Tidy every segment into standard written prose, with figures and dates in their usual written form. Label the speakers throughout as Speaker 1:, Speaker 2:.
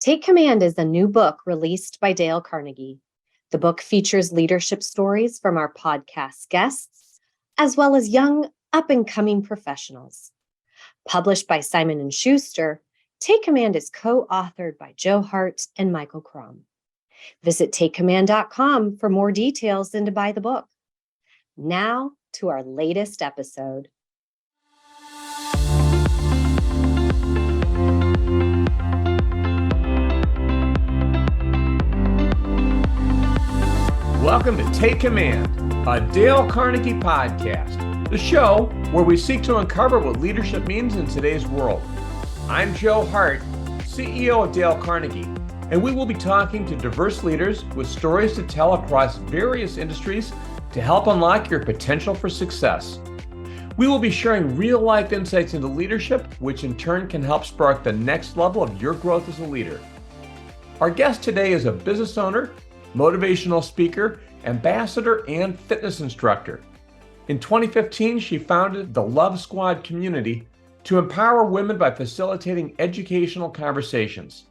Speaker 1: Take Command is a new book released by Dale Carnegie. The book features leadership stories from our podcast guests, as well as young, up-and-coming professionals. Published by Simon & Schuster, Take Command is co-authored by Joe Hart and Michael Crum. Visit takecommand.com for more details and to buy the book. Now to our latest episode.
Speaker 2: Welcome to Take Command, a Dale Carnegie podcast, the show where we seek to uncover what leadership means in today's world. I'm Joe Hart, CEO of Dale Carnegie, and we will be talking to diverse leaders with stories to tell across various industries to help unlock your potential for success. We will be sharing real-life insights into leadership, which in turn can help spark the next level of your growth as a leader. Our guest today is a business owner, motivational speaker, ambassador, and fitness instructor. In 2015, she founded the Love Squad community to empower women by facilitating educational conversations.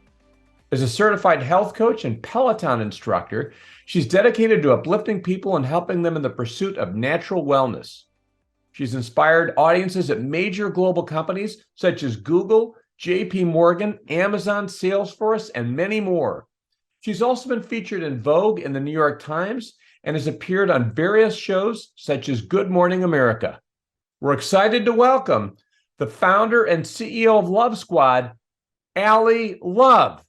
Speaker 2: As a certified health coach and Peloton instructor, she's dedicated to uplifting people and helping them in the pursuit of natural wellness. She's inspired audiences at major global companies such as Google, JP Morgan, Amazon, Salesforce, and many more. She's also been featured in Vogue and the New York Times and has appeared on various shows such as Good Morning America. We're excited to welcome the founder and CEO of Love Squad, Allie Love.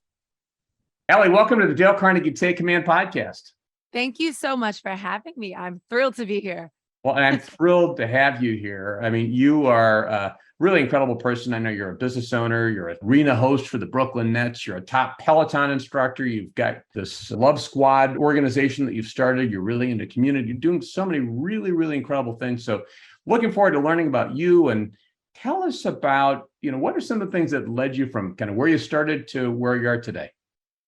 Speaker 2: Allie, welcome to the Dale Carnegie Take Command podcast.
Speaker 3: Thank you so much for having me. I'm thrilled to be here.
Speaker 2: Well, and I'm thrilled to have you here. I mean, you are a really incredible person. I know you're a business owner, you're an arena host for the Brooklyn Nets, you're a top Peloton instructor, you've got this Love Squad organization that you've started, you're really into community, you're doing so many really, really incredible things. So looking forward to learning about you, and tell us about, what are some of the things that led you from kind of where you started to where you are today?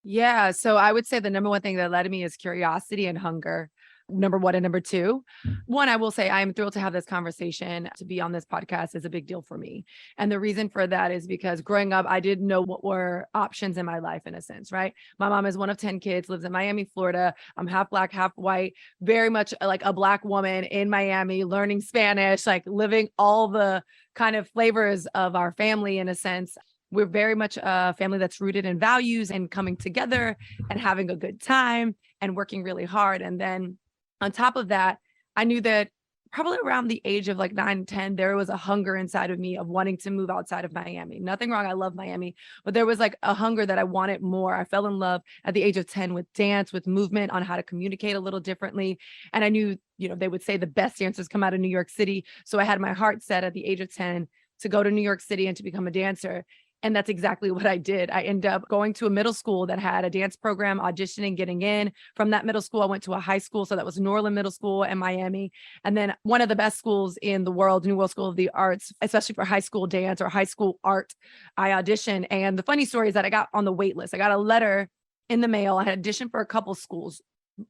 Speaker 3: Yeah. So I would say the number one thing that led me is curiosity and hunger. Number one and number two. One, I will say I am thrilled to have this conversation. To be on this podcast is a big deal for me. And the reason for that is because growing up, I didn't know what were options in my life, in a sense, right? My mom is one of 10 kids, lives in Miami, Florida. I'm half Black, half white, very much like a Black woman in Miami, learning Spanish, like living all the kind of flavors of our family, in a sense. We're very much a family that's rooted in values and coming together and having a good time and working really hard. And then on top of that, I knew that probably around the age of like 9, 10, there was a hunger inside of me of wanting to move outside of Miami. Nothing wrong. I love Miami, but there was like a hunger that I wanted more. I fell in love at the age of 10 with dance, with movement, on how to communicate a little differently. And I knew, they would say the best dancers come out of New York City. So I had my heart set at the age of 10 to go to New York City and to become a dancer. And that's exactly what I did. I ended up going to a middle school that had a dance program, auditioning, getting in. From that middle school, I went to a high school. So that was Norland Middle School in Miami. And then one of the best schools in the world, New World School of the Arts, especially for high school dance or high school art. I auditioned. And the funny story is that I got on the wait list. I got a letter in the mail. I had auditioned for a couple schools,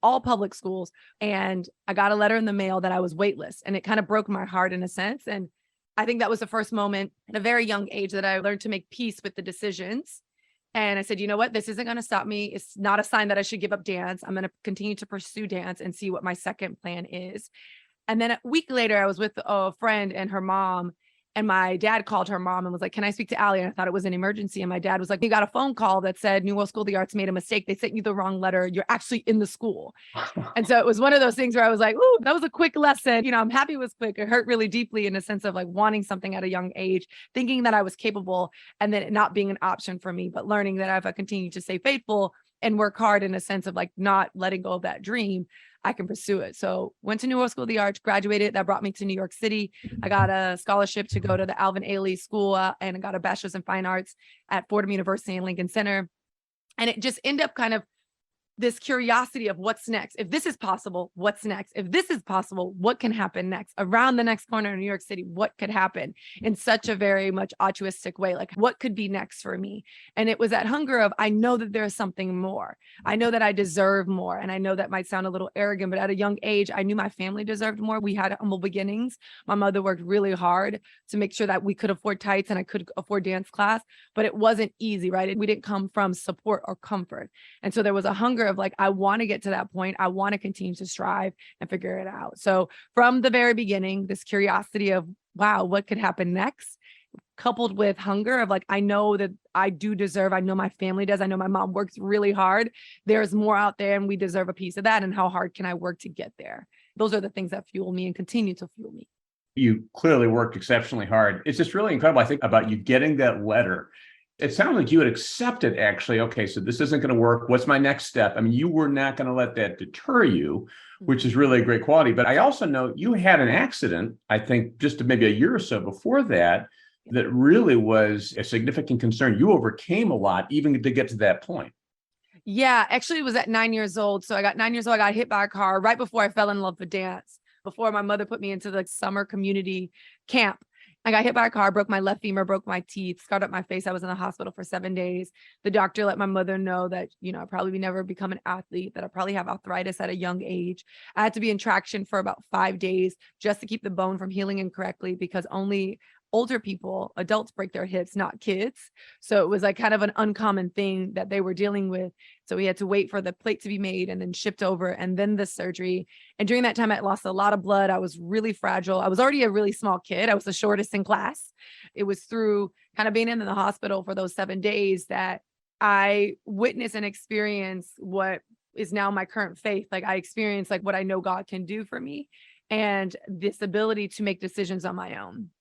Speaker 3: all public schools. And I got a letter in the mail that I was waitlist. And it kind of broke my heart in a sense. And I think that was the first moment at a very young age that I learned to make peace with the decisions. And I said, you know what, this isn't going to stop me. It's not a sign that I should give up dance. I'm going to continue to pursue dance and see what my second plan is. And then a week later, I was with a friend and her mom, and my dad called her mom and was like, can I speak to Allie? And I thought it was an emergency. And my dad was like, you got a phone call that said New World School of the Arts made a mistake. They sent you the wrong letter. You're actually in the school. And so it was one of those things where I was like, ooh, that was a quick lesson. I'm happy it was quick. It hurt really deeply in a sense of like wanting something at a young age, thinking that I was capable, and then it not being an option for me, but learning that if I continue to stay faithful and work hard in a sense of like not letting go of that dream, I can pursue it. So went to New York School of the Arts, graduated. That brought me to New York City. I got a scholarship to go to the Alvin Ailey School and I got a bachelor's in fine arts at Fordham University in Lincoln Center. And it just ended up kind of this curiosity of what's next. If this is possible, what's next? If this is possible, what can happen next? Around the next corner in New York City, what could happen in such a very much altruistic way? Like, what could be next for me? And it was that hunger of, I know that there's something more. I know that I deserve more. And I know that might sound a little arrogant, but at a young age, I knew my family deserved more. We had humble beginnings. My mother worked really hard to make sure that we could afford tights and I could afford dance class, but it wasn't easy, right? We didn't come from support or comfort. And so there was a hunger of like, I want to get to that point. I want to continue to strive and figure it out. So from the very beginning, this curiosity of, wow, what could happen next? Coupled with hunger of like, I know that I do deserve, I know my family does. I know my mom works really hard. There's more out there and we deserve a piece of that. And how hard can I work to get there? Those are the things that fuel me and continue to fuel me.
Speaker 2: You clearly worked exceptionally hard. It's just really incredible, I think, about you getting that letter. It sounded like you had accepted, actually, okay, so this isn't going to work. What's my next step? I mean, you were not going to let that deter you, which is really a great quality. But I also know you had an accident, I think, just maybe a year or so before that, that really was a significant concern. You overcame a lot, even to get to that point.
Speaker 3: Yeah, actually, it was at 9 years old. So I got 9 years old. I got hit by a car right before I fell in love with dance, before my mother put me into the summer community camp. I got hit by a car, broke my left femur, broke my teeth, scarred up my face. I was in the hospital for 7 days. The doctor let my mother know that, I'd probably never become an athlete, that I probably have arthritis at a young age. I had to be in traction for about 5 days just to keep the bone from healing incorrectly, because only older people, adults, break their hips, not kids. So it was like kind of an uncommon thing that they were dealing with. So we had to wait for the plate to be made and then shipped over and then the surgery. And during that time, I lost a lot of blood. I was really fragile. I was already a really small kid. I was the shortest in class. It was through kind of being in the hospital for those 7 days that I witnessed and experienced what is now my current faith. Like, I experienced like what I know God can do for me and this ability to make decisions on my own.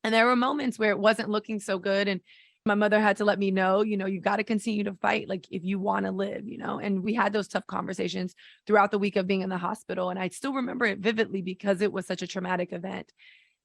Speaker 3: And there were moments where it wasn't looking so good. And my mother had to let me know, you got to continue to fight, like, if you want to live, and we had those tough conversations throughout the week of being in the hospital. And I still remember it vividly because it was such a traumatic event.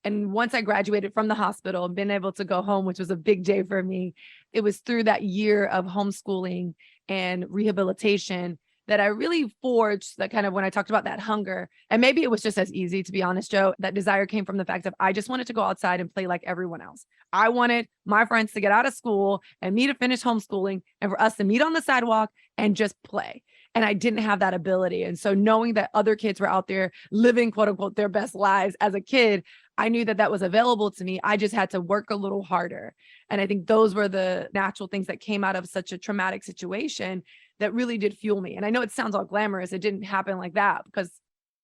Speaker 3: And once I graduated from the hospital and been able to go home, which was a big day for me, it was through that year of homeschooling and rehabilitation that I really forged that kind of, when I talked about that hunger, and maybe it was just as easy, to be honest, Joe, that desire came from the fact of I just wanted to go outside and play like everyone else. I wanted my friends to get out of school and me to finish homeschooling and for us to meet on the sidewalk and just play. And I didn't have that ability. And so knowing that other kids were out there living, quote unquote, their best lives as a kid, I knew that that was available to me. I just had to work a little harder. And I think those were the natural things that came out of such a traumatic situation that really did fuel me. And I know it sounds all glamorous. It didn't happen like that, because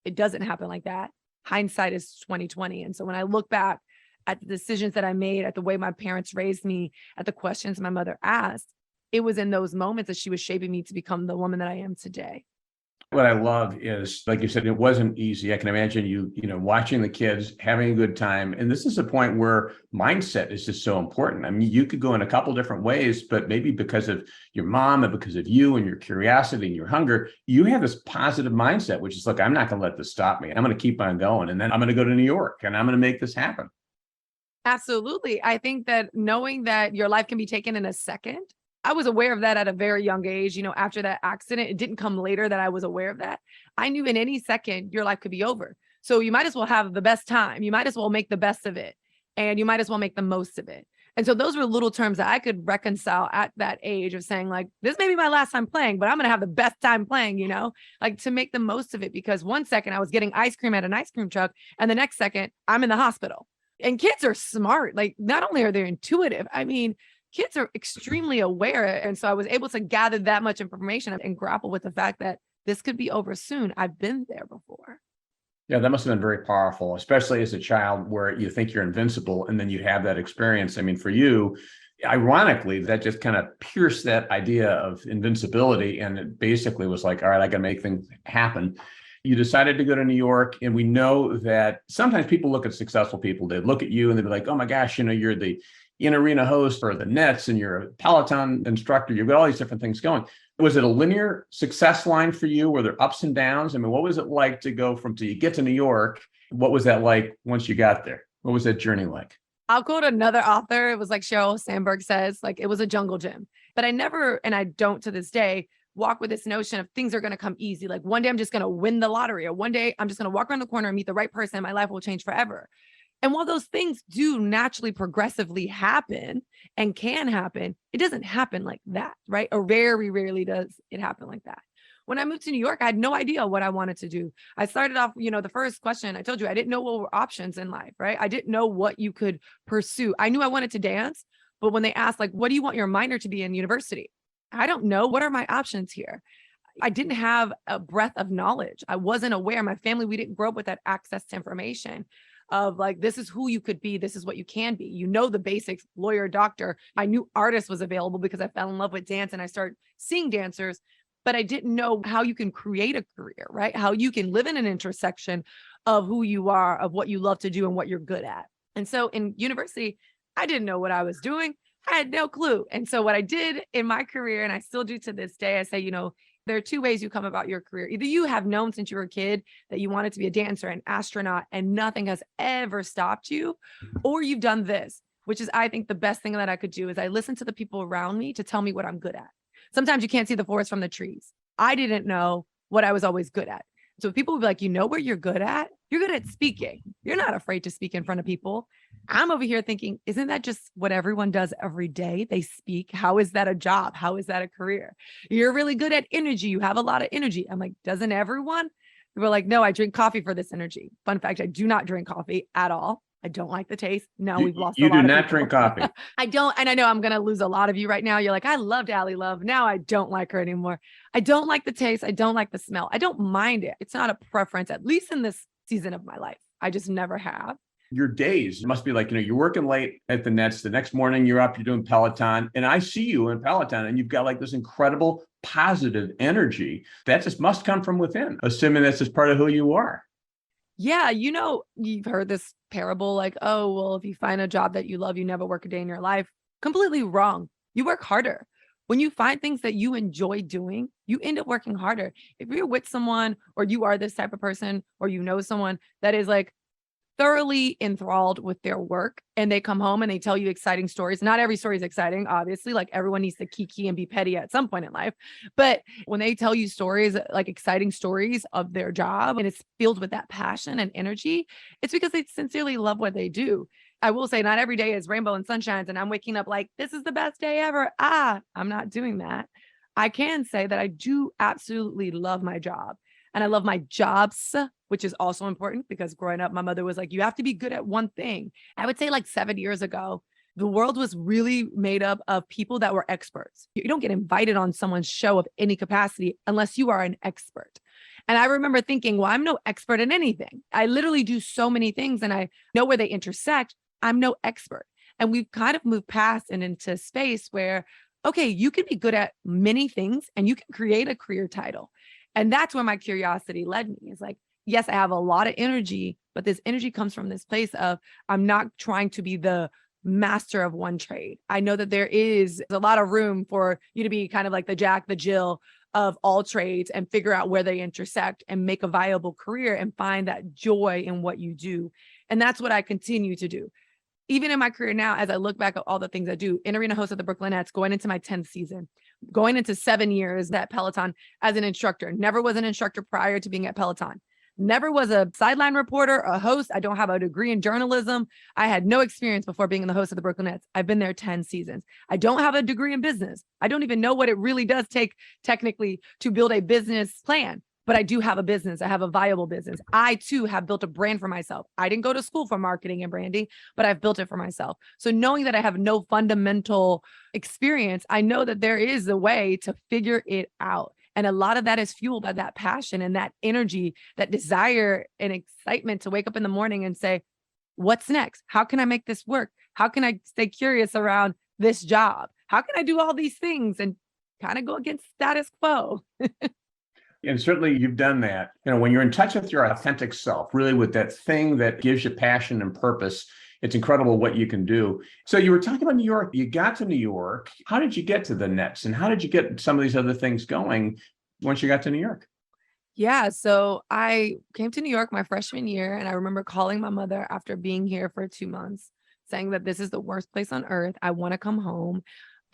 Speaker 3: it doesn't happen like that. Hindsight is 2020. And so when I look back at the decisions that I made, at the way my parents raised me, at the questions my mother asked, it was in those moments that she was shaping me to become the woman that I am today.
Speaker 2: What I love is, like you said, it wasn't easy. I can imagine you watching the kids, having a good time. And this is a point where mindset is just so important. I mean, you could go in a couple different ways, but maybe because of your mom and because of you and your curiosity and your hunger, you have this positive mindset, which is, look, I'm not going to let this stop me. I'm going to keep on going. And then I'm going to go to New York and I'm going to make this happen.
Speaker 3: Absolutely. I think that knowing that your life can be taken in a second, I was aware of that at a very young age. After that accident, it didn't come later that I was aware of that. I knew in any second your life could be over. So you might as well have the best time. You might as well make the best of it, and you might as well make the most of it. And so those were little terms that I could reconcile at that age of saying, like, this may be my last time playing, but I'm going to have the best time playing, like, to make the most of it. Because one second I was getting ice cream at an ice cream truck, and the next second I'm in the hospital. And kids are smart. Like, not only are they intuitive, I mean, kids are extremely aware. And so I was able to gather that much information and grapple with the fact that this could be over soon. I've been there before.
Speaker 2: Yeah, that must have been very powerful, especially as a child where you think you're invincible and then you have that experience. I mean, for you, ironically, that just kind of pierced that idea of invincibility. And it basically was like, all right, I got to make things happen. You decided to go to New York. And we know that sometimes people look at successful people, they look at you and they'd be like, oh my gosh, you're the in-arena host for the Nets and you're a Peloton instructor. You've got all these different things going. Was it a linear success line for you? Were there ups and downs? I mean, what was it like to go from, till you get to New York? What was that like once you got there? What was that journey like?
Speaker 3: I'll quote another author. It was like Sheryl Sandberg says, like, it was a jungle gym. But I never, and I don't to this day, walk with this notion of things are going to come easy. Like one day I'm just going to win the lottery, or one day I'm just going to walk around the corner and meet the right person and my life will change forever. And while those things do naturally progressively happen and can happen, it doesn't happen like that, right? Or very rarely does it happen like that. When I moved to New York, I had no idea what I wanted to do. I started off, the first question I told you, I didn't know what were options in life, right? I didn't know what you could pursue. I knew I wanted to dance, but when they asked, like, what do you want your minor to be in university? I don't know. What are my options here? I didn't have a breadth of knowledge. I wasn't aware. My family, we didn't grow up with that access to information of like, this is who you could be. This is what you can be. The basics, lawyer, doctor. I knew artist was available because I fell in love with dance and I started seeing dancers, but I didn't know how you can create a career, right? How you can live in an intersection of who you are, of what you love to do and what you're good at. And so in university, I didn't know what I was doing. I had no clue. And so what I did in my career, and I still do to this day, I say, there are two ways you come about your career. Either you have known since you were a kid that you wanted to be a dancer, an astronaut, and nothing has ever stopped you, or you've done this, which is, I think, the best thing that I could do is I listen to the people around me to tell me what I'm good at. Sometimes you can't see the forest from the trees. I didn't know what I was always good at. So people will be like, what you're good at? You're good at speaking. You're not afraid to speak in front of people. I'm over here thinking, isn't that just what everyone does every day? They speak. How is that a job? How is that a career? You're really good at energy. You have a lot of energy. I'm like, doesn't everyone? People are like, no, I drink coffee for this energy. Fun fact, I do not drink coffee at all. I don't like the taste. Now we've lost a lot of people.
Speaker 2: You do not drink coffee.
Speaker 3: I don't. And I know I'm going to lose a lot of you right now. You're like, I loved Allie Love. Now I don't like her anymore. I don't like the taste. I don't like the smell. I don't mind it. It's not a preference, at least in this season of my life. I just never have.
Speaker 2: Your days must be like, you're working late at the Nets. The next morning you're up, you're doing Peloton. And I see you in Peloton and you've got like this incredible positive energy that just must come from within, assuming that's just part of who you are.
Speaker 3: Yeah. You've heard this parable like, oh, well, if you find a job that you love, you never work a day in your life. Completely wrong. You work harder. When you find things that you enjoy doing, you end up working harder. If you're with someone or you are this type of person or someone that is like thoroughly enthralled with their work and they come home and they tell you exciting stories. Not every story is exciting, obviously, like everyone needs to kiki and be petty at some point in life. But when they tell you stories, like exciting stories of their job and it's filled with that passion and energy, it's because they sincerely love what they do. I will say not every day is rainbow and sunshines and I'm waking up like, this is the best day ever. I'm not doing that. I can say that I do absolutely love my job. And I love my jobs, which is also important because growing up, my mother was like, you have to be good at one thing. I would say like 7 years ago, the world was really made up of people that were experts. You don't get invited on someone's show of any capacity unless you are an expert. And I remember thinking, well, I'm no expert in anything. I literally do so many things and I know where they intersect. I'm no expert. And we've kind of moved past and into space where, okay, you can be good at many things and you can create a career title. And that's where my curiosity led me. It's like, yes, I have a lot of energy, but this energy comes from this place of I'm not trying to be the master of one trade. I know that there is a lot of room for you to be kind of like the Jack, the Jill of all trades and figure out where they intersect and make a viable career and find that joy in what you do. And that's what I continue to do. Even in my career now, as I look back at all the things I do, in-arena host of the Brooklyn Nets, going into my 10th season, going into 7 years at Peloton as an instructor, never was an instructor prior to being at Peloton, never was a sideline reporter, a host. I don't have a degree in journalism. I had no experience before being the host of the Brooklyn Nets. I've been there 10 seasons. I don't have a degree in business. I don't even know what it really does take technically to build a business plan. But I do have a business. I have a viable business. I too have built a brand for myself. I didn't go to school for marketing and branding, but I've built it for myself. So knowing that I have no fundamental experience, I know that there is a way to figure it out. And a lot of that is fueled by that passion and that energy, that desire and excitement to wake up in the morning and say, what's next? How can I make this work? How can I stay curious around this job? How can I do all these things and kind of go against status quo?
Speaker 2: And certainly you've done that. When you're in touch with your authentic self, really with that thing that gives you passion and purpose, it's incredible what you can do. So you were talking about New York. You got to New York. How did you get to the Nets? And how did you get some of these other things going once you got to New York?
Speaker 3: Yeah, so I came to New York my freshman year, and I remember calling my mother after being here for 2 months, saying that this is the worst place on earth. I want to come home.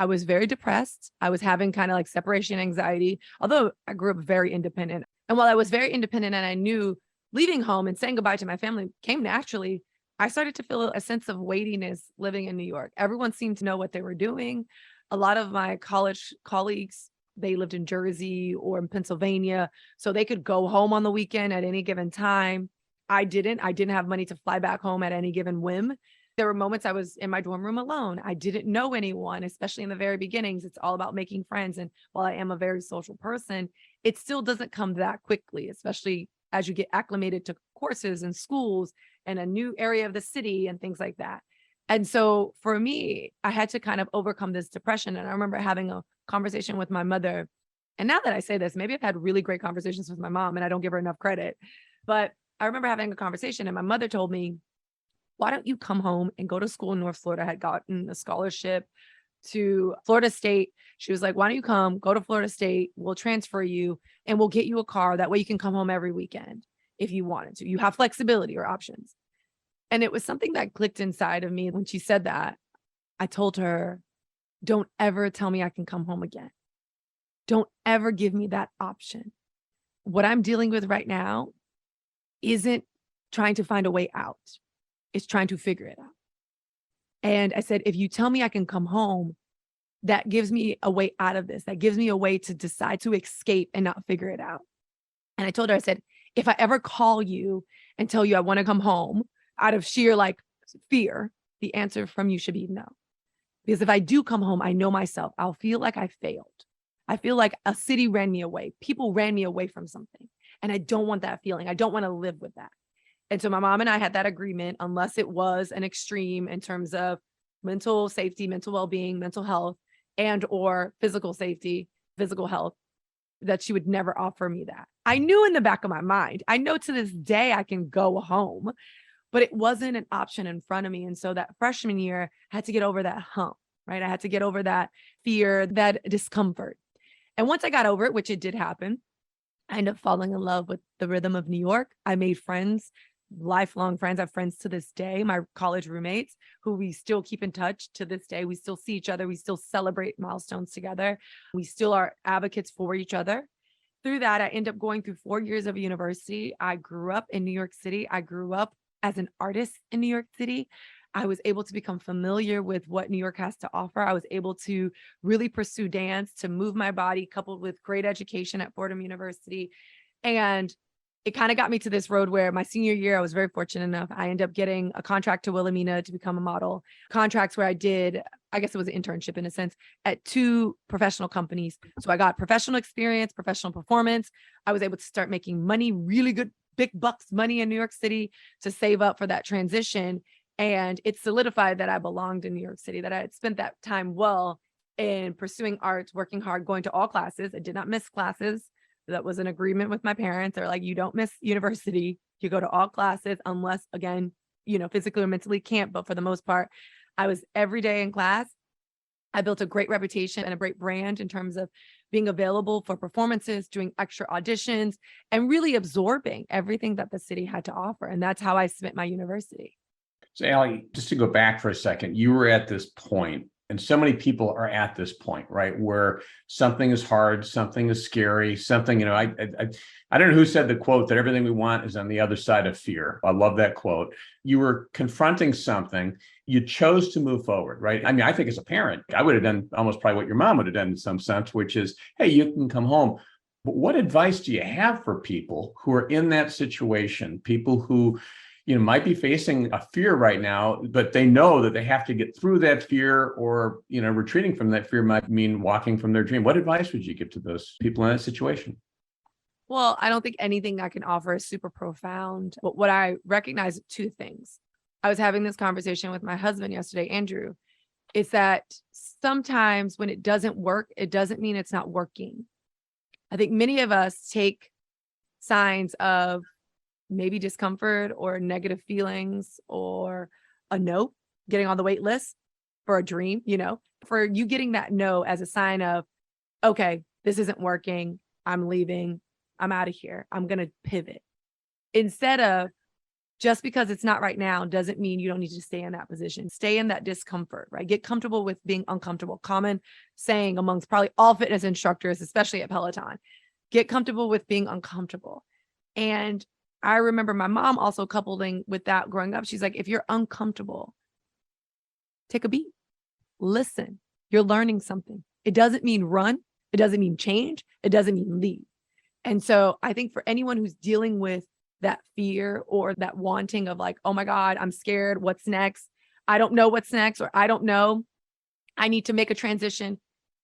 Speaker 3: I was very depressed. I was having kind of like separation anxiety, although I grew up very independent. And while I was very independent and I knew leaving home and saying goodbye to my family came naturally, I started to feel a sense of weightiness living in New York. Everyone seemed to know what they were doing. A lot of my college colleagues, they lived in Jersey or in Pennsylvania, so they could go home on the weekend at any given time. I didn't have money to fly back home at any given whim. There were moments I was in my dorm room alone. I didn't know anyone, especially in the very beginnings. It's all about making friends. And while I am a very social person, it still doesn't come that quickly, especially as you get acclimated to courses and schools and a new area of the city and things like that. And so for me, I had to kind of overcome this depression. And I remember having a conversation with my mother. And now that I say this, maybe I've had really great conversations with my mom and I don't give her enough credit. But I remember having a conversation and my mother told me, why don't you come home and go to school in North Florida? I had gotten a scholarship to Florida State. She was like, why don't you come, go to Florida State? We'll transfer you and we'll get you a car. That way you can come home every weekend if you wanted to. You have flexibility or options. And it was something that clicked inside of me when she said that. I told her, don't ever tell me I can come home again. Don't ever give me that option. What I'm dealing with right now isn't trying to find a way out. It's trying to figure it out. And I said, if you tell me I can come home, that gives me a way out of this. That gives me a way to decide to escape and not figure it out. And I told her, I said, if I ever call you and tell you I want to come home out of sheer like fear, the answer from you should be no. Because if I do come home, I know myself. I'll feel like I failed. I feel like a city ran me away. People ran me away from something. And I don't want that feeling. I don't want to live with that. And so my mom and I had that agreement, unless it was an extreme in terms of mental safety, mental well-being, mental health, and or physical safety, physical health, that she would never offer me that. I knew in the back of my mind, I know to this day I can go home, but it wasn't an option in front of me. And so that freshman year, I had to get over that hump, right? I had to get over that fear, that discomfort. And once I got over it, which it did happen, I ended up falling in love with the rhythm of New York. I made friends, lifelong friends. I have friends to this day, my college roommates who we still keep in touch to this day. We still see each other. We still celebrate milestones together. We still are advocates for each other. Through that, I ended up going through 4 years of university. I grew up in New York City. I grew up as an artist in New York City. I was able to become familiar with what New York has to offer. I was able to really pursue dance, to move my body, coupled with great education at Fordham University. And it kind of got me to this road where my senior year, I was very fortunate enough. I ended up getting a contract to Wilhelmina to become a model. Contracts where I did, I guess it was an internship in a sense, at 2 professional companies. So I got professional experience, professional performance. I was able to start making money, really good, big bucks money in New York City to save up for that transition. And it solidified that I belonged in New York City, that I had spent that time well in pursuing arts, working hard, going to all classes. I did not miss classes. That was an agreement with my parents. They're like, you don't miss university. You go to all classes unless, again, physically or mentally can't. But for the most part, I was every day in class. I built a great reputation and a great brand in terms of being available for performances, doing extra auditions, and really absorbing everything that the city had to offer. And that's how I spent my university.
Speaker 2: So, Allie, just to go back for a second, you were at this point, and so many people are at this point, right, where something is hard, something is scary, something, I don't know who said the quote that everything we want is on the other side of fear. I love that quote. You were confronting something, you chose to move forward, right? I mean, I think as a parent, I would have done almost probably what your mom would have done in some sense, which is, hey, you can come home. But what advice do you have for people who are in that situation, people who might be facing a fear right now, but they know that they have to get through that fear, or, retreating from that fear might mean walking from their dream. What advice would you give to those people in that situation?
Speaker 3: Well, I don't think anything I can offer is super profound. But what I recognize, 2 things. I was having this conversation with my husband yesterday, Andrew. It's that sometimes when it doesn't work, it doesn't mean it's not working. I think many of us take signs of maybe discomfort or negative feelings or a no, getting on the wait list for a dream, for you getting that no as a sign of, okay, this isn't working. I'm leaving. I'm out of here. I'm going to pivot, instead of Just because it's not right now doesn't mean you don't need to stay in that position. Stay in that discomfort, right? Get comfortable with being uncomfortable. Common saying amongst probably all fitness instructors, especially at Peloton. Get comfortable with being uncomfortable. And I remember my mom also coupling with that growing up. She's like, if you're uncomfortable, take a beat, listen, you're learning something. It doesn't mean run. It doesn't mean change. It doesn't mean leave. And so I think for anyone who's dealing with that fear or that wanting of like, oh my God, I'm scared. What's next? I don't know what's next, or I don't know. I need to make a transition.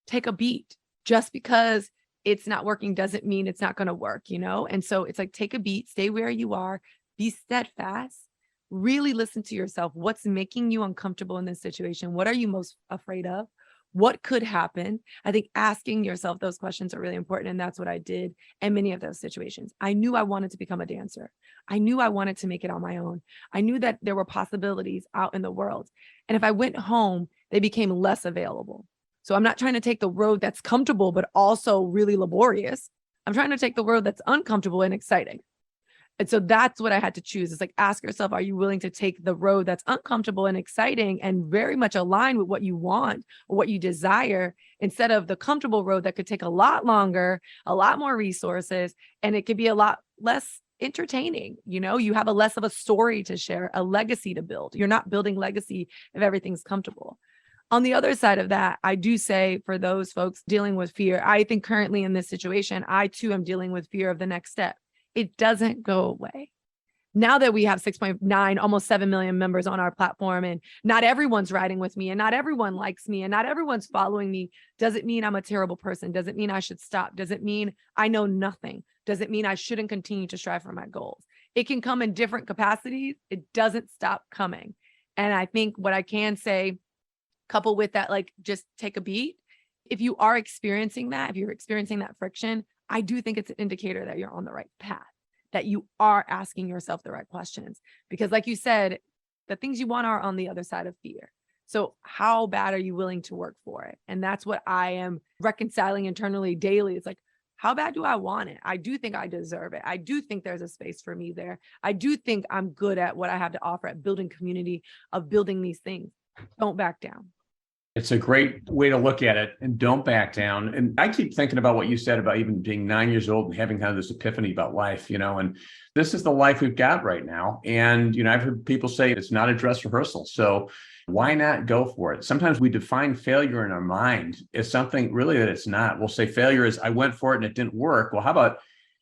Speaker 3: Take a beat. Just because it's not working doesn't mean it's not going to work, you know? And so it's like, take a beat, stay where you are, be steadfast, really listen to yourself. What's making you uncomfortable in this situation? What are you most afraid of? What could happen? I think asking yourself those questions are really important. And that's what I did in many of those situations. I knew I wanted to become a dancer. I knew I wanted to make it on my own. I knew that there were possibilities out in the world. And if I went home, they became less available. So I'm not trying to take the road that's comfortable, but also really laborious. I'm trying to take the road that's uncomfortable and exciting. And so that's what I had to choose. It's like, ask yourself, are you willing to take the road that's uncomfortable and exciting and very much aligned with what you want or what you desire, instead of the comfortable road that could take a lot longer, a lot more resources, and it could be a lot less entertaining. You know, you have a less of a story to share, a legacy to build. You're not building legacy if everything's comfortable. On the other side of that, I do say for those folks dealing with fear, I think currently in this situation, I too am dealing with fear of the next step. It doesn't go away. Now that we have 6.9, almost 7 million members on our platform, and not everyone's riding with me, and not everyone likes me, and not everyone's following me, doesn't mean I'm a terrible person. Doesn't mean I should stop. Doesn't mean I know nothing. Doesn't mean I shouldn't continue to strive for my goals. It can come in different capacities. It doesn't stop coming. And I think what I can say, coupled with that, like, just take a beat. If you are experiencing that, if you're experiencing that friction, I do think it's an indicator that you're on the right path, that you are asking yourself the right questions. Because like you said, the things you want are on the other side of fear. So how bad are you willing to work for it? And that's what I am reconciling internally daily. It's like, how bad do I want it? I do think I deserve it. I do think there's a space for me there. I do think I'm good at what I have to offer at building community, of building these things. Don't back down.
Speaker 2: It's a great way to look at it, and don't back down. And I keep thinking about what you said about even being 9 years old and having kind of this epiphany about life, you know, and this is the life we've got right now. And, you know, I've heard people say it's not a dress rehearsal. So why not go for it? Sometimes we define failure in our mind as something really that it's not. We'll say failure is, I went for it and it didn't work. Well, how about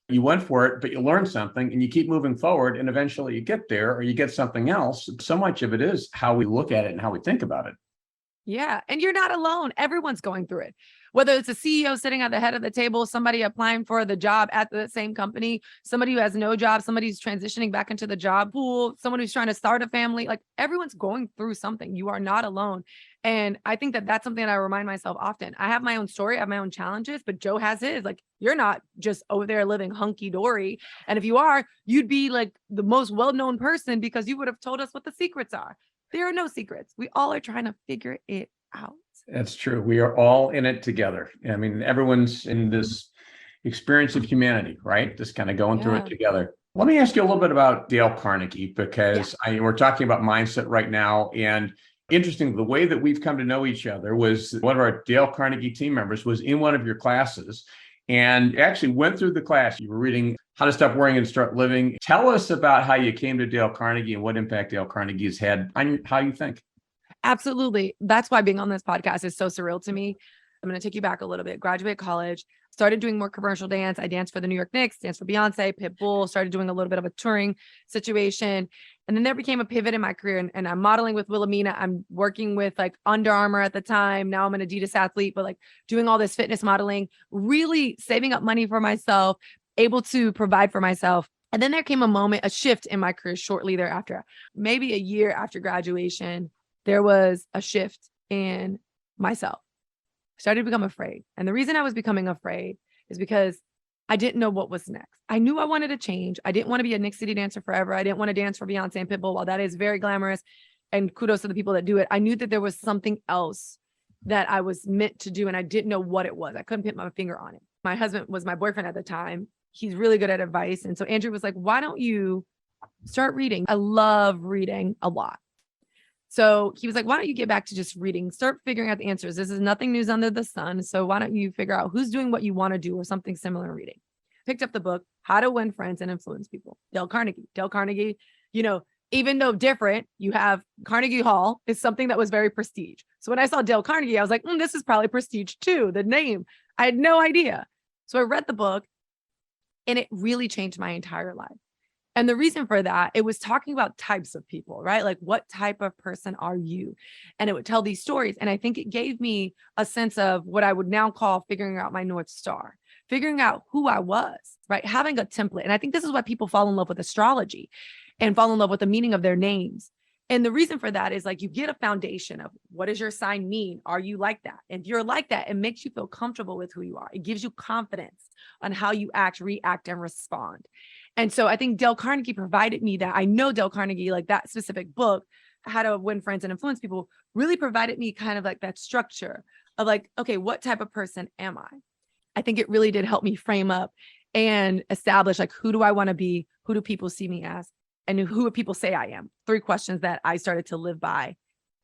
Speaker 2: you went for it, but you learned something and you keep moving forward, and eventually you get there or you get something else. So much of it is how we look at it and how we think about it.
Speaker 3: Yeah. And you're not alone. Everyone's going through it. Whether it's a CEO sitting at the head of the table, somebody applying for the job at the same company, somebody who has no job, somebody who's transitioning back into the job pool, someone who's trying to start a family, like, everyone's going through something. You are not alone. And I think that that's something that I remind myself often. I have my own story, I have my own challenges, but Joe has his. Like, you're not just over there living hunky dory. And if you are, you'd be like the most well-known person, because you would have told us what the secrets are. There are no secrets. We all are trying to figure it out.
Speaker 2: That's true. We are all in it together. I mean, everyone's in this experience of humanity, right? Just kind of going through it together. Let me ask you a little bit about Dale Carnegie, because we're talking about mindset right now. And interesting, the way that we've come to know each other was one of our Dale Carnegie team members was in one of your classes and actually went through the class. You were reading How to Stop Worrying and Start Living. Tell us about how you came to Dale Carnegie and what impact Dale Carnegie has had on how you think.
Speaker 3: Absolutely. That's why being on this podcast is so surreal to me. I'm going to take you back a little bit. Graduated college, started doing more commercial dance. I danced for the New York Knicks, danced for Beyonce, Pitbull, started doing a little bit of a touring situation. And then there became a pivot in my career, and I'm modeling with Wilhelmina. I'm working with like Under Armour at the time. Now I'm an Adidas athlete, but like doing all this fitness modeling, really saving up money for myself, able to provide for myself. And then there came a moment, a shift in my career shortly thereafter. Maybe a year after graduation, there was a shift in myself. I started to become afraid. And the reason I was becoming afraid is because I didn't know what was next. I knew I wanted to change. I didn't want to be a Knicks City dancer forever. I didn't want to dance for Beyonce and Pitbull. While that is very glamorous, and kudos to the people that do it, I knew that there was something else that I was meant to do, and I didn't know what it was. I couldn't put my finger on it. My husband was my boyfriend at the time. He's really good at advice. And so Andrew was like, why don't you Start reading. I love reading a lot. So he was like, why don't you get back to just reading? Start figuring out the answers. This is nothing news under the sun. So why don't you figure out who's doing what you want to do or something similar in reading? Picked up the book, How to Win Friends and Influence People, Dale Carnegie. Dale Carnegie, even though different, you have Carnegie Hall is something that was very prestige. So when I saw Dale Carnegie, I was like, this is probably prestige too, the name. I had no idea. So I read the book and it really changed my entire life. And the reason for that, it was talking about types of people, right? Like, what type of person are you? And it would tell these stories. And I think it gave me a sense of what I would now call figuring out my North Star, figuring out who I was, right? Having a template. And I think this is why people fall in love with astrology and fall in love with the meaning of their names. And the reason for that is like, you get a foundation of what does your sign mean? Are you like that? And if you're like that, it makes you feel comfortable with who you are. It gives you confidence on how you act, react, and respond. And so I think Dale Carnegie provided me that. I know Dale Carnegie, like that specific book, How to Win Friends and Influence People, really provided me kind of like that structure of like, okay, what type of person am I? I think it really did help me frame up and establish like, who do I want to be? Who do people see me as? And who do people say I am? 3 questions that I started to live by.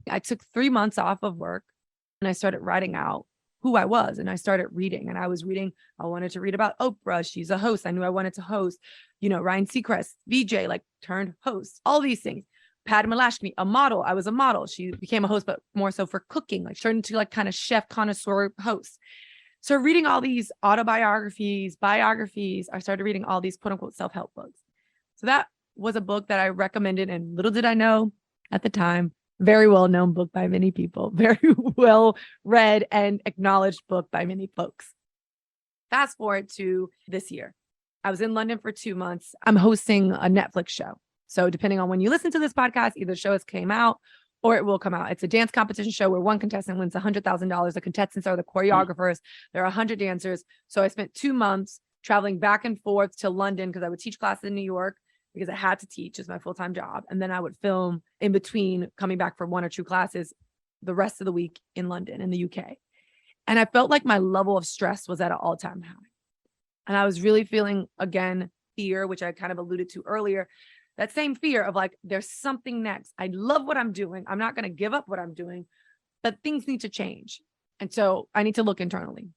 Speaker 3: I took 3 months off of work and I started writing out who I was. And I started reading, and I was reading. I wanted to read about Oprah. She's a host. I knew I wanted to host, Ryan Seacrest, VJ, like turned host, all these things. Pat Malashkini, a model. I was a model. She became a host, but more so for cooking, like turned into like kind of chef connoisseur host. So reading all these autobiographies, biographies, I started reading all these quote unquote self-help books. So that was a book that I recommended. And little did I know at the time, very well-known book by many people, very well read and acknowledged book by many folks. Fast forward to this year. I was in London for 2 months. I'm hosting a Netflix show. So depending on when you listen to this podcast, either the show has came out or it will come out. It's a dance competition show where one contestant wins $100,000. The contestants are the choreographers. There are 100 dancers. So I spent 2 months traveling back and forth to London because I would teach classes in New York because I had to teach as my full-time job. And then I would film in between coming back for 1 or 2 classes the rest of the week in London, in the UK. And I felt like my level of stress was at an all-time high. And I was really feeling, again, fear, which I kind of alluded to earlier, that same fear of like, there's something next. I love what I'm doing. I'm not going to give up what I'm doing, but things need to change. And so I need to look internally.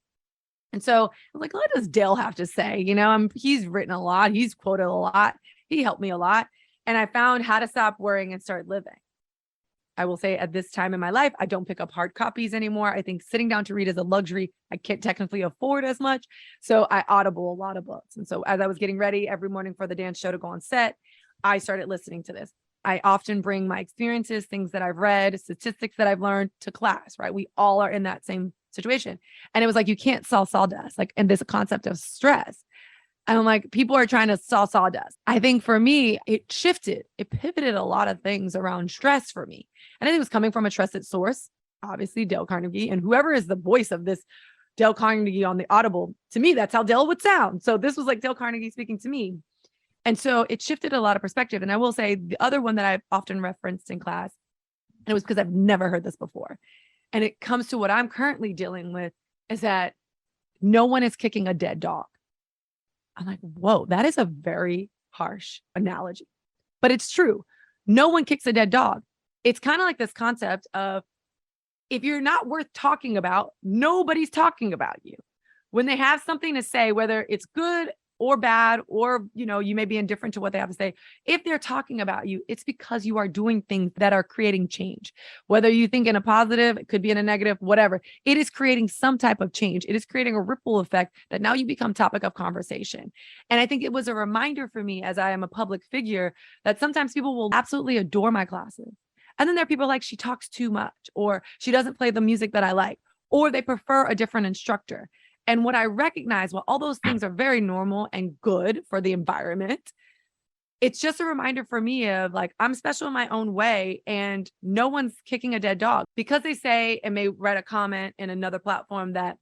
Speaker 3: And so I'm like, what does Dale have to say? He's written a lot. He's quoted a lot. He helped me a lot. And I found How to Stop Worrying and Start Living. I will say at this time in my life, I don't pick up hard copies anymore. I think sitting down to read is a luxury I can't technically afford as much. So I audible a lot of books. And so as I was getting ready every morning for the dance show to go on set, I started listening to this. I often bring my experiences, things that I've read, statistics that I've learned to class, right? We all are in that same situation. And it was like, you can't sell sawdust, like, and this concept of stress. And I'm like, people are trying to sell sawdust. I think for me, it pivoted a lot of things around stress for me. And I think it was coming from a trusted source, obviously Dale Carnegie, and whoever is the voice of this Dale Carnegie on the Audible, to me, that's how Dale would sound. So this was like Dale Carnegie speaking to me. And so it shifted a lot of perspective. And I will say the other one that I've often referenced in class, and it was because I've never heard this before. And it comes to what I'm currently dealing with, is that no one is kicking a dead dog. I'm like, whoa, that is a very harsh analogy, but it's true. No one kicks a dead dog. It's kind of like this concept of, if you're not worth talking about, nobody's talking about you. When they have something to say, whether it's good or bad, or, you may be indifferent to what they have to say, if they're talking about you, it's because you are doing things that are creating change. Whether you think in a positive, it could be in a negative, whatever, it is creating some type of change. It is creating a ripple effect that now you become topic of conversation. And I think it was a reminder for me, as I am a public figure, that sometimes people will absolutely adore my classes. And then there are people like, she talks too much, or she doesn't play the music that I like, or they prefer a different instructor. And what I recognize, while all those things are very normal and good for the environment, it's just a reminder for me of like, I'm special in my own way, and no one's kicking a dead dog because they say and may write a comment in another platform that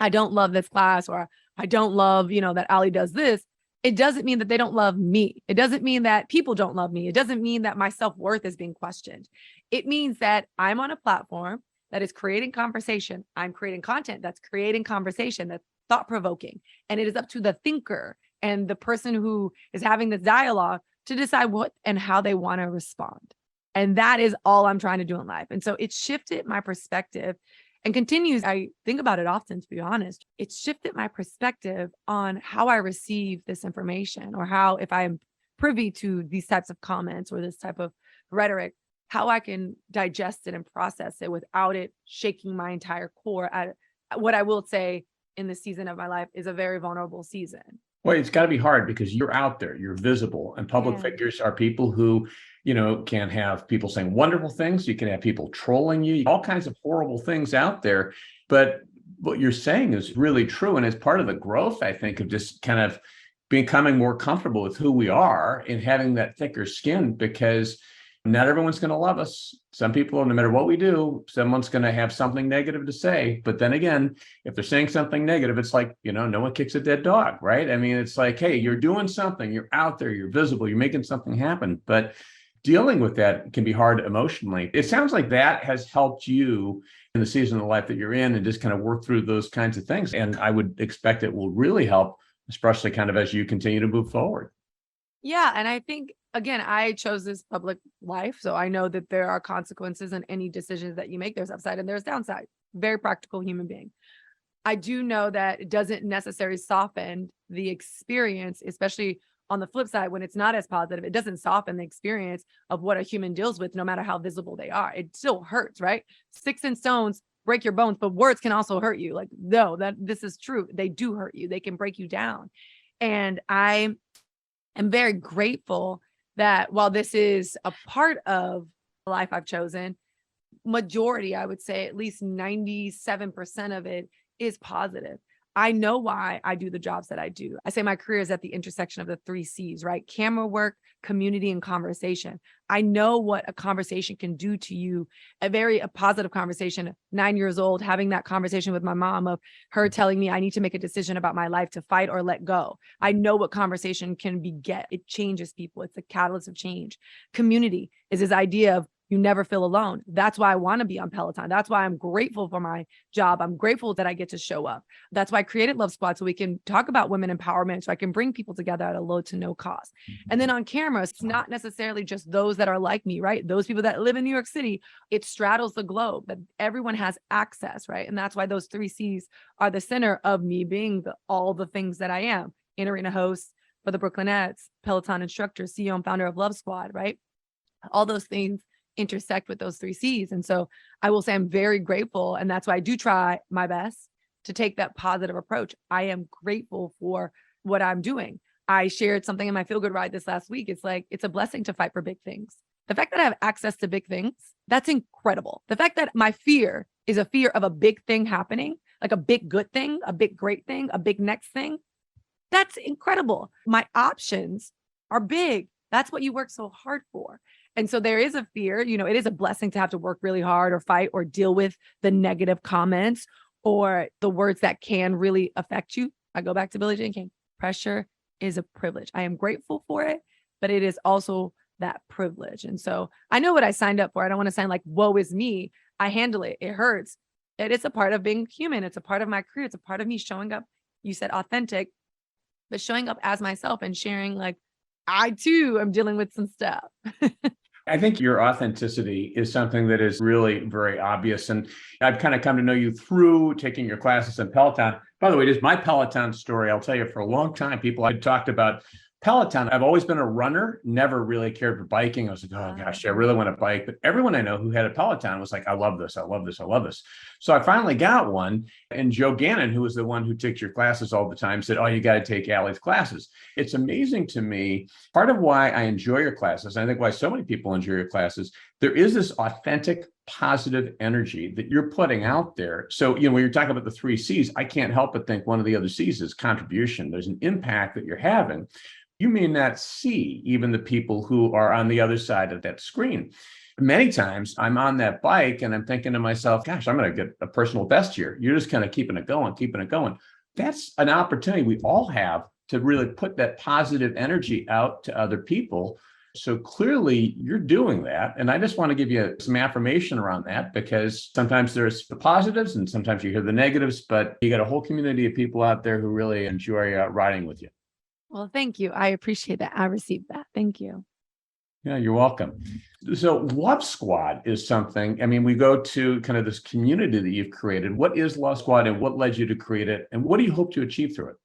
Speaker 3: I don't love this class, or I don't love, that Ali does this. It doesn't mean that they don't love me. It doesn't mean that people don't love me. It doesn't mean that my self-worth is being questioned. It means that I'm on a platform that is creating conversation. I'm creating content that's creating conversation, that's thought-provoking. And it is up to the thinker and the person who is having this dialogue to decide what and how they want to respond. And that is all I'm trying to do in life. And so it shifted my perspective and continues. I think about it often, to be honest. It's shifted my perspective on how I receive this information, or how, if I am privy to these types of comments or this type of rhetoric, how I can digest it and process it without it shaking my entire core at what I will say in this season of my life is a very vulnerable season.
Speaker 2: Well, it's got to be hard because you're out there, you're visible, and public figures are people who, can have people saying wonderful things. You can have people trolling you, all kinds of horrible things out there. But what you're saying is really true. And it's part of the growth, I think, of just kind of becoming more comfortable with who we are and having that thicker skin, because not everyone's going to love us. Some people, no matter what we do, someone's going to have something negative to say. But then again, if they're saying something negative, it's like, no one kicks a dead dog, right? I mean, it's like, hey, you're doing something, you're out there, you're visible, you're making something happen. But dealing with that can be hard emotionally. It sounds like that has helped you in the season of life that you're in, and just kind of work through those kinds of things. And I would expect it will really help, especially kind of as you continue to move forward.
Speaker 3: Yeah. And I think, again, I chose this public life, so I know that there are consequences in any decisions that you make. There's upside and there's downside. Very practical human being. I do know that it doesn't necessarily soften the experience, especially on the flip side, when it's not as positive. It doesn't soften the experience of what a human deals with, no matter how visible they are. It still hurts, right? Sticks and stones break your bones, but words can also hurt you. Like, no, this is true. They do hurt you. They can break you down. And I am very grateful that while this is a part of the life I've chosen, majority, I would say at least 97% of it is positive. I know why I do the jobs that I do. I say my career is at the intersection of the 3 C's, right? Camera work, community, and conversation. I know what a conversation can do to you. A positive conversation, 9 years old, having that conversation with my mom, of her telling me I need to make a decision about my life, to fight or let go. I know what conversation can beget. It changes people. It's a catalyst of change. Community is this idea of you never feel alone. That's why I want to be on Peloton. That's why I'm grateful for my job. I'm grateful that I get to show up. That's why I created Love Squad, so we can talk about women empowerment, so I can bring people together at a low to no cost. And then on camera, it's not necessarily just those that are like me, right? Those people that live in New York City. It straddles the globe, that everyone has access, right? And that's why those 3 C's are the center of me being all the things that I am. In-arena host for the Brooklynettes, Peloton instructor, CEO and founder of Love Squad, right? All those things intersect with those 3 C's. And so I will say I'm very grateful. And that's why I do try my best to take that positive approach. I am grateful for what I'm doing. I shared something in my Feel Good Ride this last week. It's like, it's a blessing to fight for big things. The fact that I have access to big things, that's incredible. The fact that my fear is a fear of a big thing happening, like a big good thing, a big great thing, a big next thing, that's incredible. My options are big. That's what you work so hard for. And so there is a fear, it is a blessing to have to work really hard or fight or deal with the negative comments or the words that can really affect you. I go back to Billie Jean King. Pressure is a privilege. I am grateful for it, but it is also that privilege. And so I know what I signed up for. I don't want to sound like, woe is me. I handle it. It hurts. It's a part of being human. It's a part of my career. It's a part of me showing up. You said authentic, but showing up as myself and sharing, like, I too am dealing with some stuff.
Speaker 2: I think your authenticity is something that is really very obvious. And I've kind of come to know you through taking your classes in Peloton. By the way, it is my Peloton story. I'll tell you, for a long time, people had talked about Peloton. I've always been a runner, never really cared for biking. I was like, oh gosh, I really want to bike. But everyone I know who had a Peloton was like, I love this. I love this. I love this. So I finally got one. And Joe Gannon, who was the one who takes your classes all the time, said, oh, you got to take Allie's classes. It's amazing to me. Part of why I enjoy your classes, and I think why so many people enjoy your classes, there is this authentic, positive energy that you're putting out there. So, when you're talking about the 3 C's, I can't help but think one of the other C's is contribution. There's an impact that you're having. You may not see even the people who are on the other side of that screen. Many times I'm on that bike and I'm thinking to myself, gosh, I'm going to get a personal best here. You're just kind of keeping it going, keeping it going. That's an opportunity we all have to really put that positive energy out to other people. So clearly you're doing that. And I just want to give you some affirmation around that, because sometimes there's the positives and sometimes you hear the negatives, but you got a whole community of people out there who really enjoy riding with you.
Speaker 3: Well, thank you. I appreciate that. I received that. Thank you.
Speaker 2: Yeah, you're welcome. So Love Squad is something, I mean, we go to kind of this community that you've created. What is Love Squad and what led you to create it? And what do you hope to achieve through it?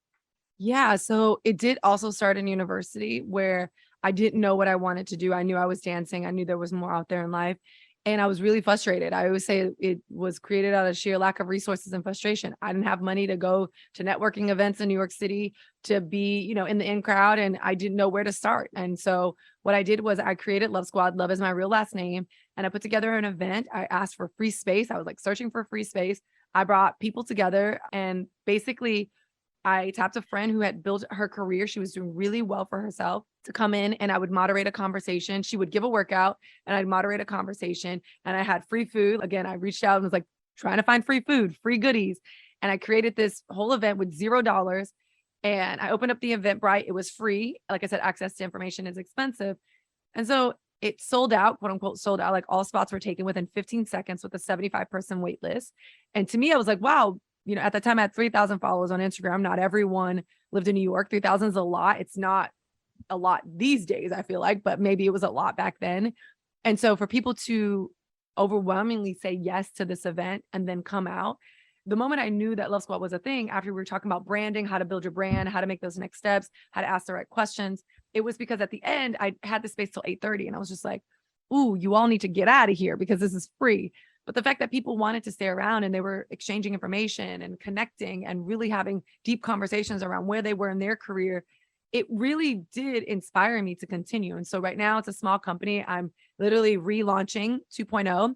Speaker 3: Yeah. So it did also start in university where I didn't know what I wanted to do. I knew I was dancing. I knew there was more out there in life. And I was really frustrated. I always say it was created out of sheer lack of resources and frustration. I didn't have money to go to networking events in New York City to be, in the in crowd, and I didn't know where to start. And so what I did was I created Love Squad. Love is my real last name. And I put together an event. I asked for free space. I was like searching for free space. I brought people together and basically I tapped a friend who had built her career. She was doing really well for herself to come in and I would moderate a conversation. She would give a workout and I'd moderate a conversation and I had free food. Again, I reached out and was like trying to find free food, free goodies. And I created this whole event with $0. And I opened up the Eventbrite. It was free. Like I said, access to information is expensive. And so it sold out, quote unquote, sold out. Like all spots were taken within 15 seconds with a 75-person wait list. And to me, I was like, wow, at the time I had 3,000 followers on Instagram. Not everyone lived in New York. 3,000 is a lot. It's not a lot these days, I feel like, but maybe it was a lot back then. And so for people to overwhelmingly say yes to this event and then come out, the moment I knew that Love Squad was a thing, after we were talking about branding, how to build your brand, how to make those next steps, how to ask the right questions, it was because at the end, I had the space till 8:30 and I was just like, ooh, you all need to get out of here because this is free. But the fact that people wanted to stay around and they were exchanging information and connecting and really having deep conversations around where they were in their career, it really did inspire me to continue. And so right now it's a small company. I'm literally relaunching 2.0,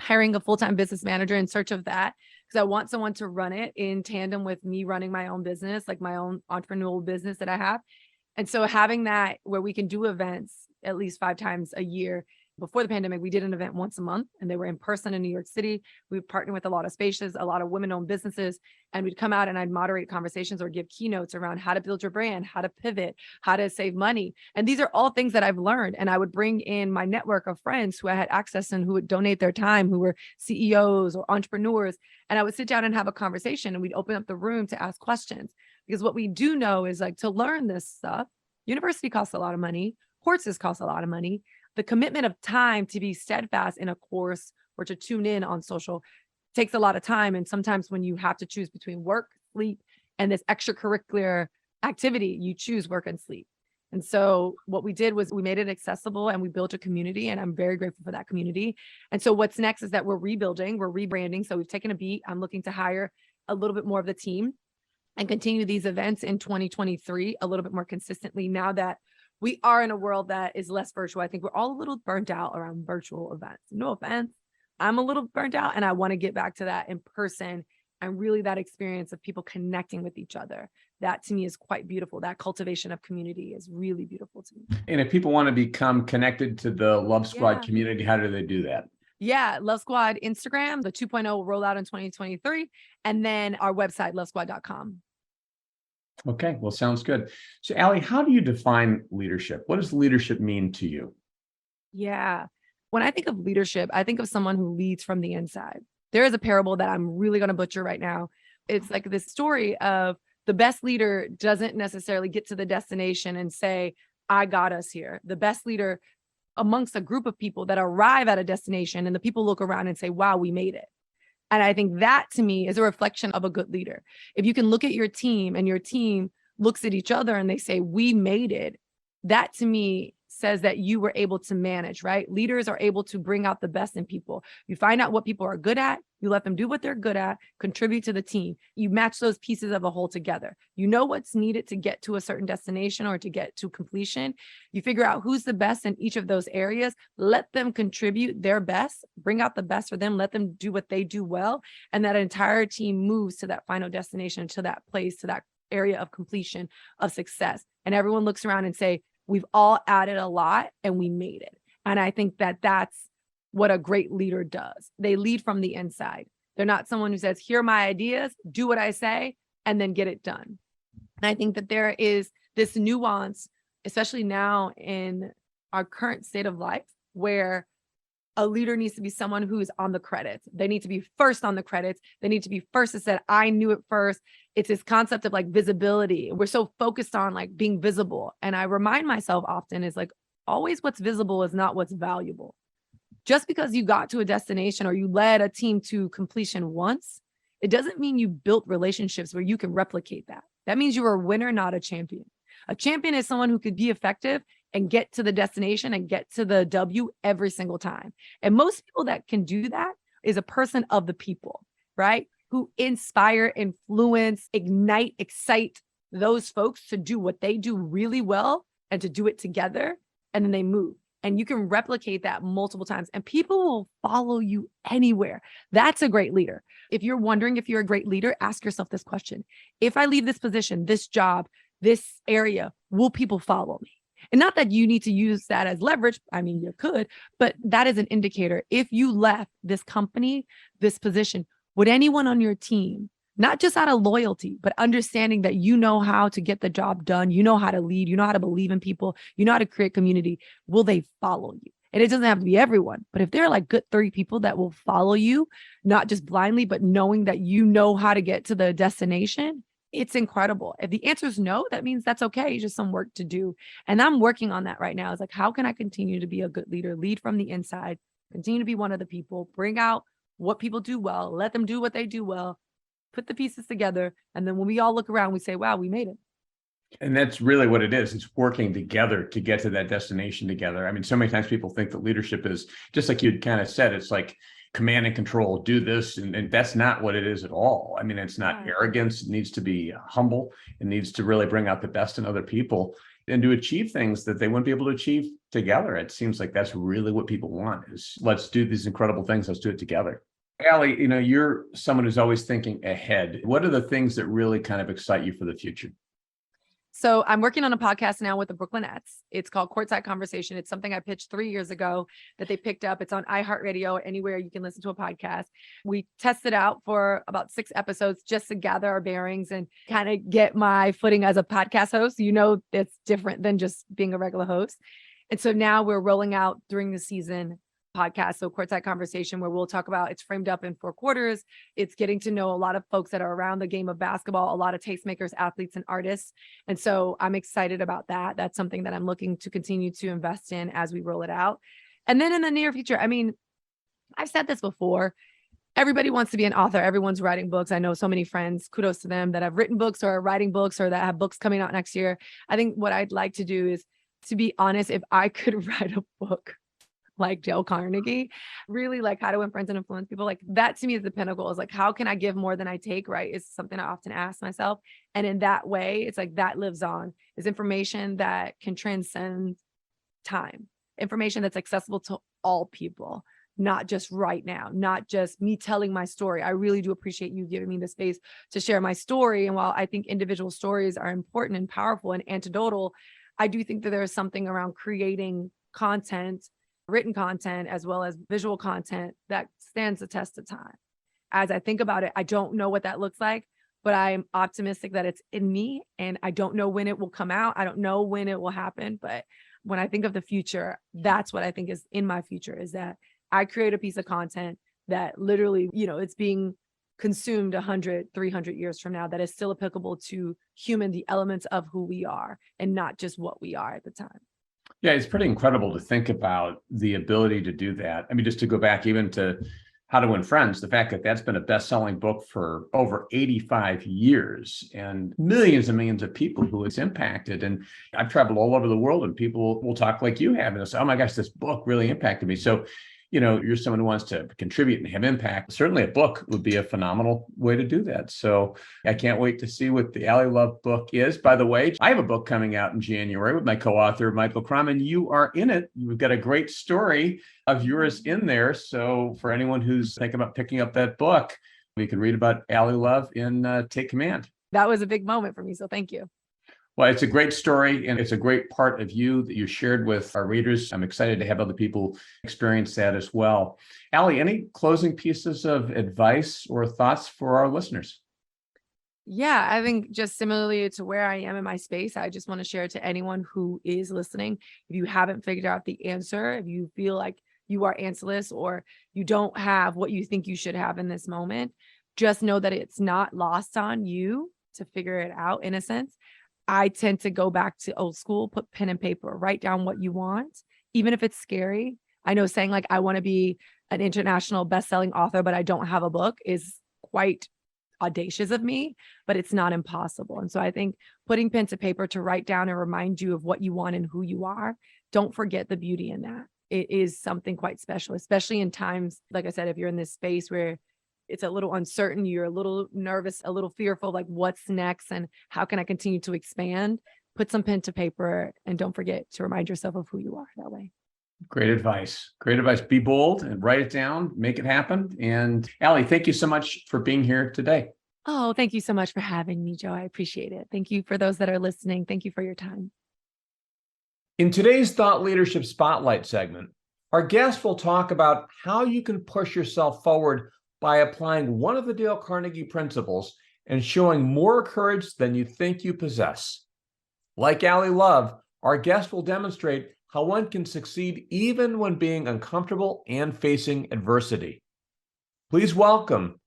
Speaker 3: hiring a full-time business manager in search of that because I want someone to run it in tandem with me running my own business, like my own entrepreneurial business that I have. And so having that where we can do events at least 5 times a year. Before the pandemic, we did an event once a month and they were in person in New York City. We partnered with a lot of spaces, a lot of women-owned businesses, and we'd come out and I'd moderate conversations or give keynotes around how to build your brand, how to pivot, how to save money. And these are all things that I've learned. And I would bring in my network of friends who I had access and who would donate their time, who were CEOs or entrepreneurs. And I would sit down and have a conversation and we'd open up the room to ask questions. Because what we do know is like to learn this stuff, university costs a lot of money, courses cost a lot of money. The commitment of time to be steadfast in a course or to tune in on social takes a lot of time. And sometimes when you have to choose between work, sleep, and this extracurricular activity, you choose work and sleep. And so what we did was we made it accessible and we built a community, and I'm very grateful for that community. And so what's next is that we're rebuilding, we're rebranding. So we've taken a beat. I'm looking to hire a little bit more of the team and continue these events in 2023 a little bit more consistently now that we are in a world that is less virtual. I think we're all a little burnt out around virtual events. No offense. I'm a little burnt out and I want to get back to that in person and really that experience of people connecting with each other. That to me is quite beautiful. That cultivation of community is really beautiful to me.
Speaker 2: And if people want to become connected to the Love Squad community, how do they do that?
Speaker 3: Yeah, Love Squad Instagram, the 2.0 will roll out in 2023. And then our website, lovesquad.com.
Speaker 2: Okay, well, sounds good. So, Allie, how do you define leadership? What does leadership mean to you?
Speaker 3: Yeah. When I think of leadership, I think of someone who leads from the inside. There is a parable that I'm really going to butcher right now. It's like this story of the best leader doesn't necessarily get to the destination and say, I got us here. The best leader amongst a group of people that arrive at a destination and the people look around and say, wow, we made it. And I think that to me is a reflection of a good leader. If you can look at your team and your team looks at each other and they say, we made it, that to me says that you were able to manage, right? Leaders are able to bring out the best in people. You find out what people are good at, you let them do what they're good at, contribute to the team. You match those pieces of a whole together. You know what's needed to get to a certain destination or to get to completion. You figure out who's the best in each of those areas, let them contribute their best, bring out the best for them, let them do what they do well. And that entire team moves to that final destination, to that place, to that area of completion, of success. And everyone looks around and say, we've all added a lot and we made it. And I think that that's what a great leader does. They lead from the inside. They're not someone who says, here are my ideas, do what I say, and then get it done. And I think that there is this nuance, especially now in our current state of life, where a leader needs to be someone who is on the credits. They need to be first on the credits. They need to be first that said, I knew it first. It's this concept of like visibility. We're so focused on like being visible. And I remind myself often is like, always what's visible is not what's valuable. Just because you got to a destination or you led a team to completion once, it doesn't mean you built relationships where you can replicate that. That means you're a winner, not a champion. A champion is someone who could be effective and get to the destination and get to the W every single time. And most people that can do that is a person of the people, right? Who inspire, influence, ignite, excite those folks to do what they do really well and to do it together. And then they move. And you can replicate that multiple times and people will follow you anywhere. That's a great leader. If you're wondering if you're a great leader, ask yourself this question. If I leave this position, this job, this area, will people follow me? And not that you need to use that as leverage. I mean, you could, but that is an indicator. If you left this company, this position, would anyone on your team, not just out of loyalty, but understanding that you know how to get the job done, you know how to lead, you know how to believe in people, you know how to create community, will they follow you? And it doesn't have to be everyone, but if there are like good 30 people that will follow you, not just blindly, but knowing that you know how to get to the destination, it's incredible. If the answer is no, that means that's okay. It's just some work to do. And I'm working on that right now. It's like, how can I continue to be a good leader, lead from the inside, continue to be one of the people, bring out what people do well, let them do what they do well, put the pieces together. And then when we all look around, we say, wow, we made it.
Speaker 2: And that's really what it is. It's working together to get to that destination together. I mean, so many times people think that leadership is just like you'd kind of said, it's like command and control, do this. And that's not what it is at all. I mean, it's not arrogance. It needs to be humble. It needs to really bring out the best in other people and to achieve things that they wouldn't be able to achieve together. It seems like that's really what people want is let's do these incredible things. Let's do it together. Allie, you're someone who's always thinking ahead. What are the things that really kind of excite you for the future?
Speaker 3: So I'm working on a podcast now with the Brooklynettes. It's called Courtside Conversation. It's something I pitched 3 years ago that they picked up. It's on iHeartRadio, anywhere you can listen to a podcast. We tested out for about 6 episodes just to gather our bearings and kind of get my footing as a podcast host. It's different than just being a regular host. And so now we're rolling out during the season podcast. So Courtside Conversation, where we'll talk about, it's framed up in 4 quarters. It's getting to know a lot of folks that are around the game of basketball, a lot of tastemakers, athletes, and artists. And so I'm excited about that. That's something that I'm looking to continue to invest in as we roll it out. And then in the near future, I mean, I've said this before, everybody wants to be an author. Everyone's writing books. I know so many friends, kudos to them, that have written books or are writing books or that have books coming out next year. I think what I'd like to do is, to be honest, if I could write a book like Dale Carnegie, really like how to win friends and influence people, like that to me is the pinnacle. Is like, how can I give more than I take, right? Is something I often ask myself. And in that way, it's like that lives on, is information that can transcend time, information that's accessible to all people, not just right now, not just me telling my story. I really do appreciate you giving me the space to share my story. And while I think individual stories are important and powerful and anecdotal, I do think that there is something around creating content, written content, as well as visual content that stands the test of time. As I think about it, I don't know what that looks like, but I'm optimistic that it's in me, and I don't know when it will come out. I don't know when it will happen, but when I think of the future, that's what I think is in my future, is that I create a piece of content that literally, it's being consumed 100, 300 years from now, that is still applicable to the elements of who we are and not just what we are at the time.
Speaker 2: Yeah, it's pretty incredible to think about the ability to do that. I mean, just to go back even to How to Win Friends, the fact that that's been a best-selling book for over 85 years and millions and millions of people who it's impacted. And I've traveled all over the world and people will talk like you have and say, oh my gosh, this book really impacted me. So, you're someone who wants to contribute and have impact. Certainly a book would be a phenomenal way to do that. So I can't wait to see what the Allie Love book is. By the way, I have a book coming out in January with my co-author, Michael Crum, and you are in it. We've got a great story of yours in there. So for anyone who's thinking about picking up that book, we can read about Allie Love in Take Command.
Speaker 3: That was a big moment for me. So thank you.
Speaker 2: Well, it's a great story, and it's a great part of you that you shared with our readers. I'm excited to have other people experience that as well. Allie, any closing pieces of advice or thoughts for our listeners?
Speaker 3: Yeah, I think just similarly to where I am in my space, I just want to share to anyone who is listening. If you haven't figured out the answer, if you feel like you are answerless or you don't have what you think you should have in this moment, just know that it's not lost on you to figure it out in a sense. I tend to go back to old school, put pen and paper, write down what you want, even if it's scary. I know saying like, I want to be an international best-selling author, but I don't have a book is quite audacious of me, but it's not impossible. And so I think putting pen to paper to write down and remind you of what you want and who you are, don't forget the beauty in that. It is something quite special, especially in times, like I said, if you're in this space where it's a little uncertain, you're a little nervous, a little fearful, like what's next and how can I continue to expand? Put some pen to paper and don't forget to remind yourself of who you are that way.
Speaker 2: Great advice. Great advice. Be bold and write it down, make it happen. And Allie, thank you so much for being here today.
Speaker 3: Oh, thank you so much for having me, Joe. I appreciate it. Thank you for those that are listening. Thank you for your time.
Speaker 2: In today's Thought Leadership Spotlight segment, our guest will talk about how you can push yourself forward by applying one of the Dale Carnegie principles and showing more courage than you think you possess. Like Allie Love, our guest will demonstrate how one can succeed even when being uncomfortable and facing adversity. Please welcome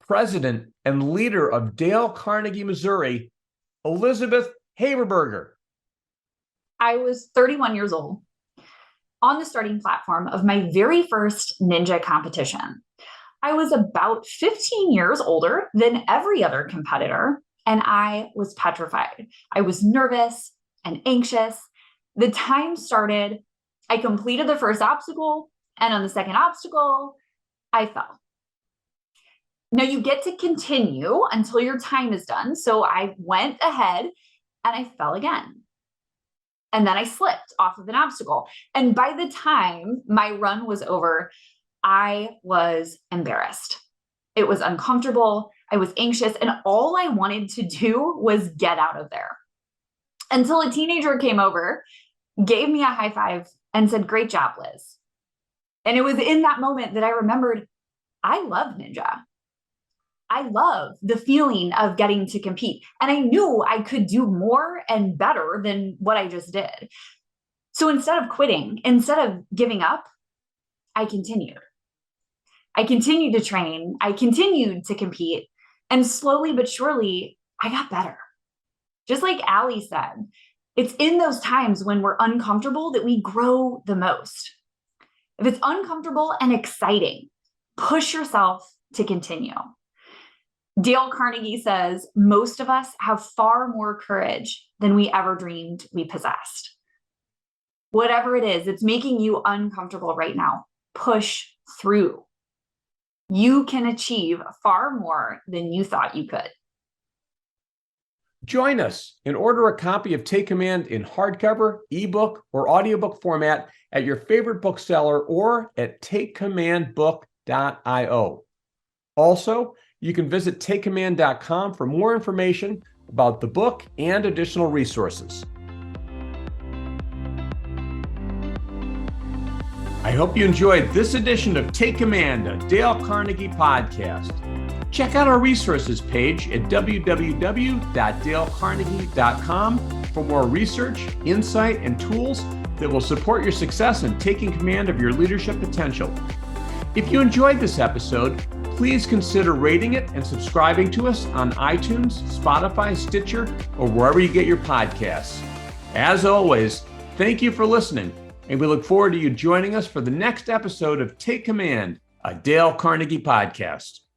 Speaker 2: President and leader of Dale Carnegie, Missouri, Elizabeth Haberberger.
Speaker 4: I was 31 years old on the starting platform of my very first ninja competition. I was about 15 years older than every other competitor, and I was petrified. I was nervous and anxious. The time started, I completed the first obstacle, and on the second obstacle, I fell. Now you get to continue until your time is done. So I went ahead and I fell again. And then I slipped off of an obstacle. And by the time my run was over, I was embarrassed. It was uncomfortable. I was anxious. And all I wanted to do was get out of there. Until a teenager came over, gave me a high five, and said, "Great job, Liz." And it was in that moment that I remembered, I love ninja. I love the feeling of getting to compete. And I knew I could do more and better than what I just did. So instead of quitting, instead of giving up, I continued. I continued to train. I continued to compete. And slowly but surely, I got better. Just like Allie said, it's in those times when we're uncomfortable that we grow the most. If it's uncomfortable and exciting, push yourself to continue. Dale Carnegie says, most of us have far more courage than we ever dreamed we possessed. Whatever it is, it's making you uncomfortable right now. Push through. You can achieve far more than you thought you could.
Speaker 2: Join us and order a copy of Take Command in hardcover, ebook, or audiobook format at your favorite bookseller or at takecommandbook.io. Also, you can visit takecommand.com for more information about the book and additional resources. I hope you enjoyed this edition of Take Command, a Dale Carnegie podcast. Check out our resources page at www.dalecarnegie.com for more research, insight, and tools that will support your success in taking command of your leadership potential. If you enjoyed this episode, please consider rating it and subscribing to us on iTunes, Spotify, Stitcher, or wherever you get your podcasts. As always, thank you for listening, and we look forward to you joining us for the next episode of Take Command, a Dale Carnegie podcast.